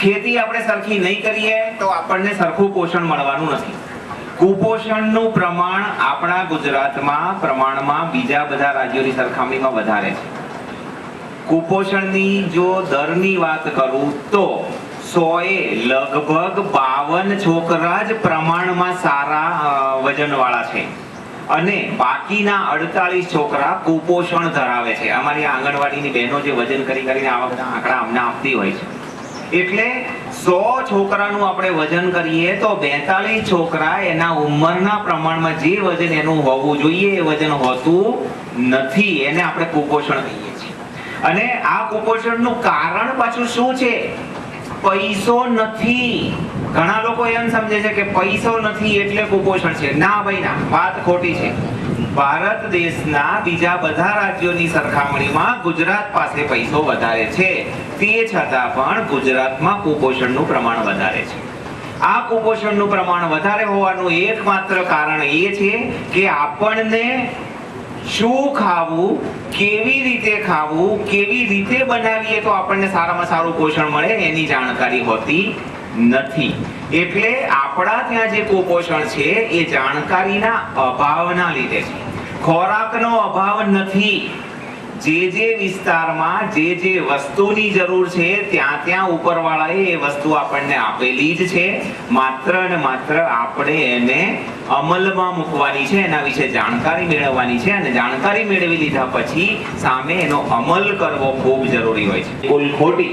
ખેતી આપણે સરખી નહીં કરીએ તો આપણને સરખું પોષણ મળવાનું નથી. કુપોષણનું પ્રમાણ આપણા ગુજરાતમાં પ્રમાણમાં બીજા બધા રાજ્યોની સરખામણીમાં વધારે છે. કુપોષણની જો દરની વાત કરું તો 100એ લગભગ 52 છોકરા જ પ્રમાણમાં સારા વજનવાળા છે અને બાકીના 48 છોકરા કુપોષણ ધરાવે છે. અમારી આંગણવાડીની બહેનો જે વજન કરીને આવા બધા આંકડા અમને આપતી હોય છે. એટલે 100 છોકરાનું આપણે વજન કરીએ તો 42 છોકરા એના ઉંમરના પ્રમાણમાં જે વજન એનું હોવું જોઈએ એ વજન હોતું નથી. એને આપણે કુપોષણ કહીએ છીએ. અને આ કુપોષણનું કારણ પાછું શું છે? પૈસો નથી. ઘણા લોકો એમ સમજે છે કે પૈસો નથી એટલે કુપોષણ છે. ના ભાઈ ના, વાત ખોટી છે. ભારત દેશના બીજા બધા રાજ્યોની સરખામણીમાં ગુજરાત પાસે પૈસો વધારે છે, તે છતાં પણ ગુજરાતમાં કુપોષણનું પ્રમાણ વધારે છે. આ કુપોષણનું પ્રમાણ વધારે હોવાનું એકમાત્ર કારણ એ છે કે આપણને શું ખાવું, કેવી રીતે ખાવું, કેવી રીતે બનાવીએ તો આપણને સારામાં સારું પોષણ મળે એની જાણકારી હોતી નથી. એટલે આપણા ત્યાં જે કુપોષણ છે એ જાણકારીના અભાવના લીધે છે. ખોરાકનો અભાવ નથી. જે વિસ્તારમાં જે વસ્તુની જરૂર છે ત્યાં ઉપરવાળાએ એ વસ્તુ આપણને આપેલી જ છે. માત્ર ને માત્ર આપણે એને અમલમાં મૂકવાની છે, એના વિશે જાણકારી મેળવવાની છે અને જાણકારી મેળવી લીધા પછી સામે એનો અમલ કરવો ખૂબ જરૂરી હોય છે. ભૂલ ખોટી